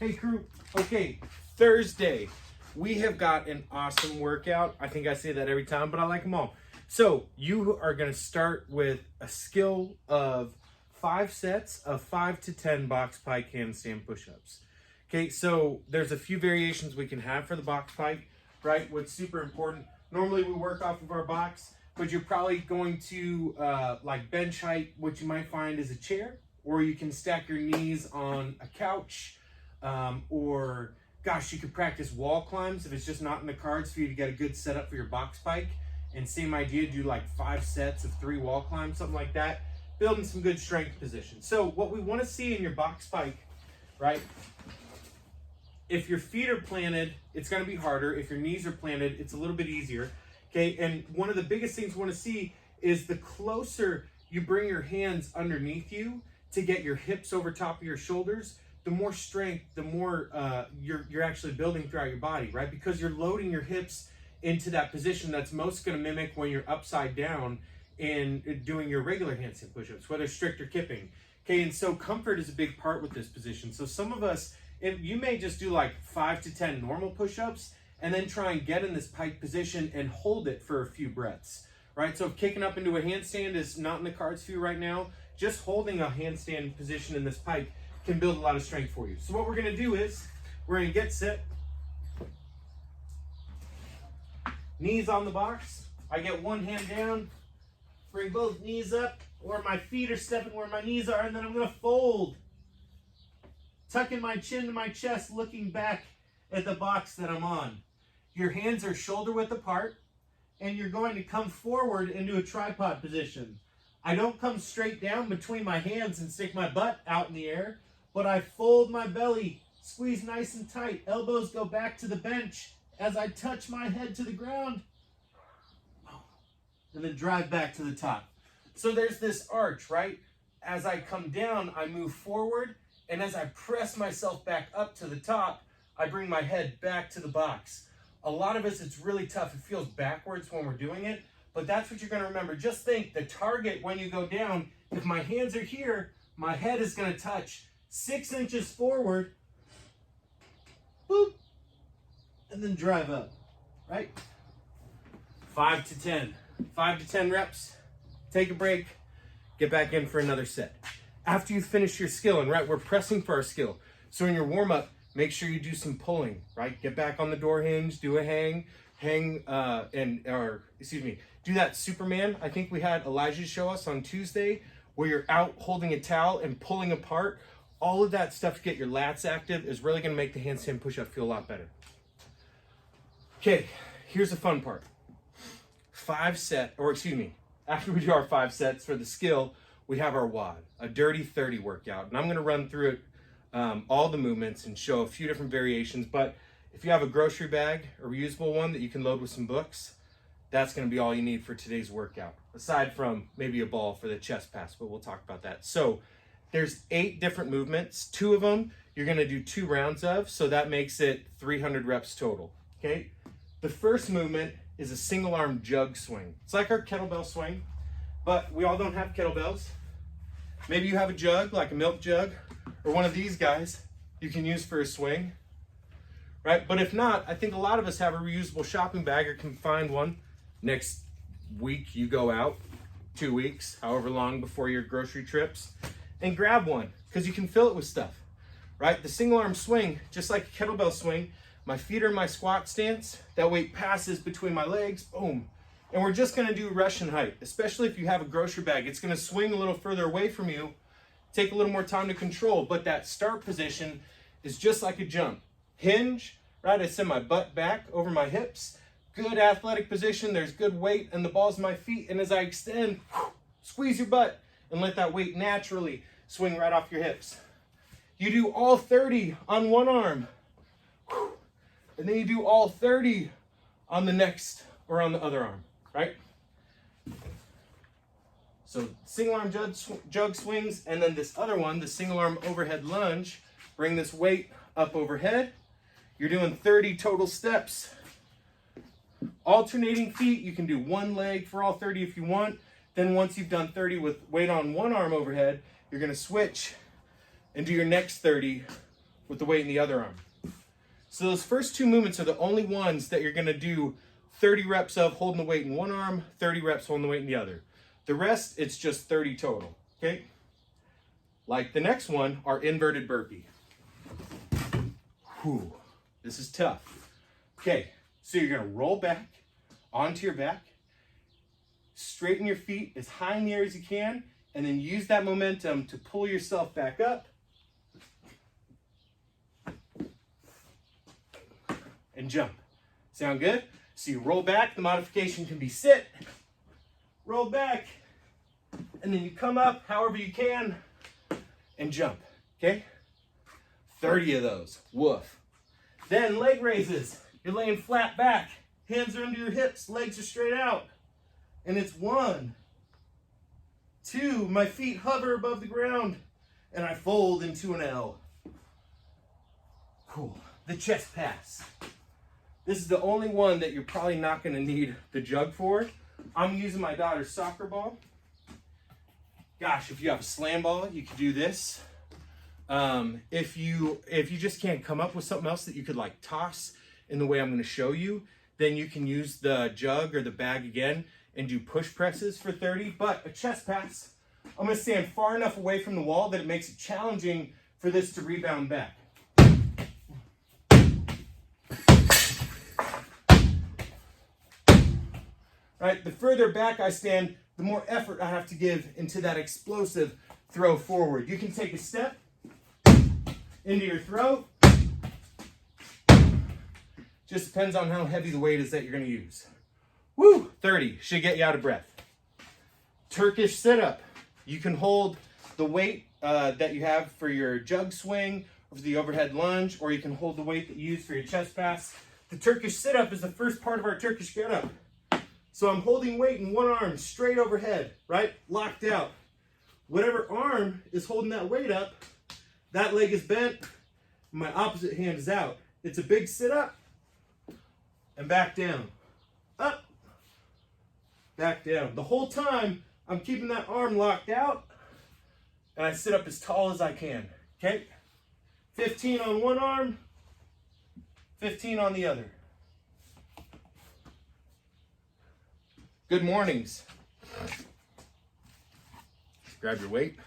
Hey crew, okay, Thursday, we have got an awesome workout. I think I say that every time, but I like them all. So you are gonna start with a skill of 5 sets of 5 to 10 box pike handstand push-ups. Okay, so there's a few variations we can have for the box pike, right? What's super important, normally we work off of our box, but you're probably going to like bench height, what you might find is a chair, or you can stack your knees on a couch, or gosh, you could practice wall climbs if it's just not in the cards for you to get a good setup for your box pike. And same idea, do like 5 sets of 3 wall climbs, something like that, building some good strength position. So what we want to see in your box pike, right? If your feet are planted, it's going to be harder. If your knees are planted, it's a little bit easier. Okay, and one of the biggest things we want to see is the closer you bring your hands underneath you to get your hips over top of your shoulders, the more strength, the more you're actually building throughout your body, right? Because you're loading your hips into that position that's most going to mimic when you're upside down and doing your regular handstand push-ups, whether strict or kipping. Okay, and so comfort is a big part with this position. So some of us, you may just do like 5 to 10 normal push-ups and then try and get in this pike position and hold it for a few breaths, right? So if kicking up into a handstand is not in the cards for you right now, just holding a handstand position in this pike can build a lot of strength for you. So what we're gonna do is, we're gonna get set, knees on the box. I get one hand down, bring both knees up, or my feet are stepping where my knees are, and then I'm gonna fold. Tucking my chin to my chest, looking back at the box that I'm on. Your hands are shoulder width apart, and you're going to come forward into a tripod position. I don't come straight down between my hands and stick my butt out in the air, but I fold my belly, squeeze nice and tight, elbows go back to the bench as I touch my head to the ground, and then drive back to the top. So there's this arch, right? As I come down, I move forward, and as I press myself back up to the top, I bring my head back to the box. A lot of us, it's really tough. It feels backwards when we're doing it, but that's what you're gonna remember. Just think, the target when you go down, if my hands are here, my head is gonna touch 6 inches forward, boop, and then drive up, right? 5 to 10. 5 to 10 reps, take a break, get back in for another set. After you finish your skill, and right, we're pressing for our skill. So in your warm-up, make sure you do some pulling, right? Get back on the door hinge, do a hang, do that Superman. I think we had Elijah show us on Tuesday, where you're out holding a towel and pulling apart. All of that stuff to get your lats active is really gonna make the handstand push-up feel a lot better. Okay, here's the fun part. After we do our 5 sets for the skill, we have our WOD, a dirty 30 workout. And I'm gonna run through it, all the movements, and show a few different variations. But if you have a grocery bag, a reusable one that you can load with some books, that's gonna be all you need for today's workout, aside from maybe a ball for the chest pass, but we'll talk about that. So there's 8 different movements. 2 of them you're gonna do 2 rounds of, so that makes it 300 reps total, okay? The first movement is a single arm jug swing. It's like our kettlebell swing, but we all don't have kettlebells. Maybe you have a jug, like a milk jug, or one of these guys you can use for a swing, right? But if not, I think a lot of us have a reusable shopping bag or can find one. Next week you go out, 2 weeks, however long before your grocery trips, and grab one, because you can fill it with stuff, right? The single arm swing, just like a kettlebell swing, my feet are in my squat stance, that weight passes between my legs, boom. And we're just gonna do Russian height, especially if you have a grocery bag. It's gonna swing a little further away from you, take a little more time to control, but that start position is just like a jump. Hinge, right? I send my butt back over my hips. Good athletic position, there's good weight, and the ball's in my feet. And as I extend, squeeze your butt and let that weight naturally swing right off your hips. You do all 30 on one arm. And then you do all 30 on the next or on the other arm, right? So single arm jug swings, and then this other one, the single arm overhead lunge, bring this weight up overhead. You're doing 30 total steps. Alternating feet, you can do one leg for all 30 if you want. Then once you've done 30 with weight on one arm overhead, you're gonna switch and do your next 30 with the weight in the other arm. So those first two movements are the only ones that you're gonna do 30 reps of holding the weight in one arm, 30 reps holding the weight in the other. The rest, it's just 30 total, okay? Like the next one, our inverted burpee. Whew, this is tough. Okay, so you're gonna roll back onto your back, straighten your feet as high in the air as you can, and then use that momentum to pull yourself back up and jump. Sound good? So you roll back, the modification can be sit, roll back, and then you come up however you can and jump, okay? 30 of those, woof. Then leg raises. You're laying flat back, hands are under your hips, legs are straight out. And it's 1, 2, my feet hover above the ground, and I fold into an L. Cool. The chest pass. This is the only one that you're probably not going to need the jug for. I'm using my daughter's soccer ball. Gosh, if you have a slam ball, you could do this. If you just can't come up with something else that you could like toss in the way I'm going to show you, then you can use the jug or the bag again and do push presses for 30. But a chest pass, I'm going to stand far enough away from the wall that it makes it challenging for this to rebound back. Right, the further back I stand, the more effort I have to give into that explosive throw forward. You can take a step into your throw. Just depends on how heavy the weight is that you're going to use. Woo, 30, should get you out of breath. Turkish sit-up. You can hold the weight that you have for your jug swing or for the overhead lunge, or you can hold the weight that you use for your chest pass. The Turkish sit-up is the first part of our Turkish get-up. So I'm holding weight in one arm straight overhead, right? Locked out. Whatever arm is holding that weight up, that leg is bent, my opposite hand is out. It's a big sit-up and back down. Up, back down. The whole time, I'm keeping that arm locked out and I sit up as tall as I can, okay? 15 on one arm, 15 on the other. Good mornings. Grab your weight.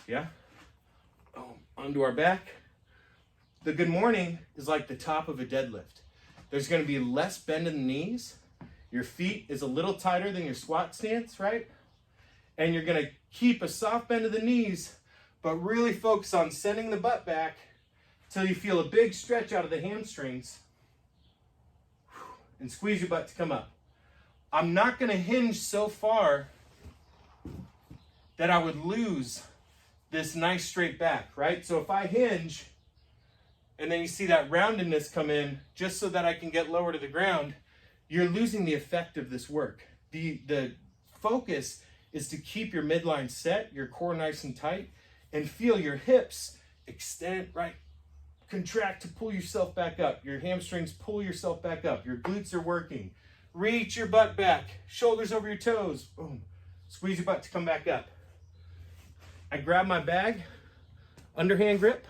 Yeah. Onto our back. The good morning is like the top of a deadlift. There's going to be less bend in the knees. Your feet is a little tighter than your squat stance, right? And you're going to keep a soft bend of the knees, but really focus on sending the butt back till you feel a big stretch out of the hamstrings and squeeze your butt to come up. I'm not going to hinge so far that I would lose this nice straight back, right? So if I hinge and then you see that roundedness come in just so that I can get lower to the ground, you're losing the effect of this work. The focus is to keep your midline set, your core nice and tight, and feel your hips extend, right? Contract to pull yourself back up. Your hamstrings pull yourself back up. Your glutes are working. Reach your butt back, shoulders over your toes. Boom. Squeeze your butt to come back up. I grab my bag, underhand grip,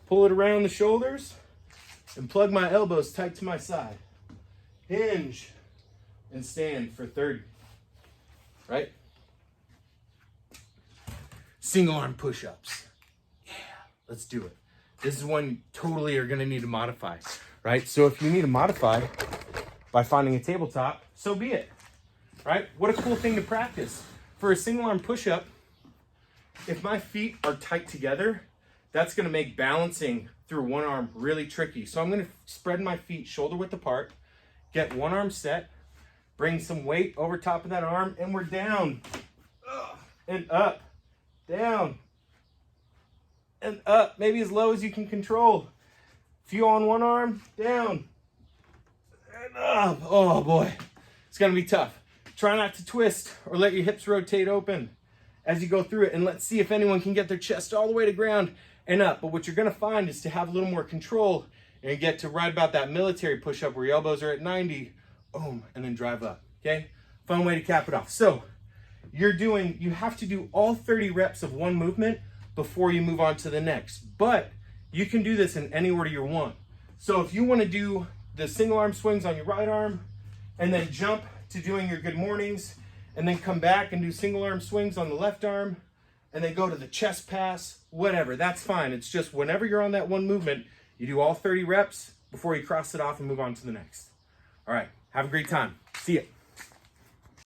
pull it around the shoulders, and plug my elbows tight to my side. Hinge and stand for 30. Right? Single arm push-ups. Yeah, let's do it. This is one you totally are gonna need to modify, right? So if you need to modify by finding a tabletop, so be it, right? What a cool thing to practice. For a single arm push-up, if my feet are tight together, that's gonna make balancing through one arm really tricky. So I'm gonna spread my feet shoulder width apart, get one arm set, bring some weight over top of that arm, and we're down and up, down and up, maybe as low as you can control. Few on one arm, down and up. Oh boy, it's gonna be tough. Try not to twist or let your hips rotate open as you go through it, and let's see if anyone can get their chest all the way to ground and up. But what you're gonna find is to have a little more control and get to right about that military push-up where your elbows are at 90, boom, and then drive up, okay? Fun way to cap it off. So you have to do all 30 reps of one movement, before you move on to the next. But you can do this in any order you want. So if you want to do the single arm swings on your right arm and then jump to doing your good mornings and then come back and do single arm swings on the left arm and then go to the chest pass, whatever, that's fine. It's just whenever you're on that one movement, you do all 30 reps before you cross it off and move on to the next. All right, have a great time. See ya.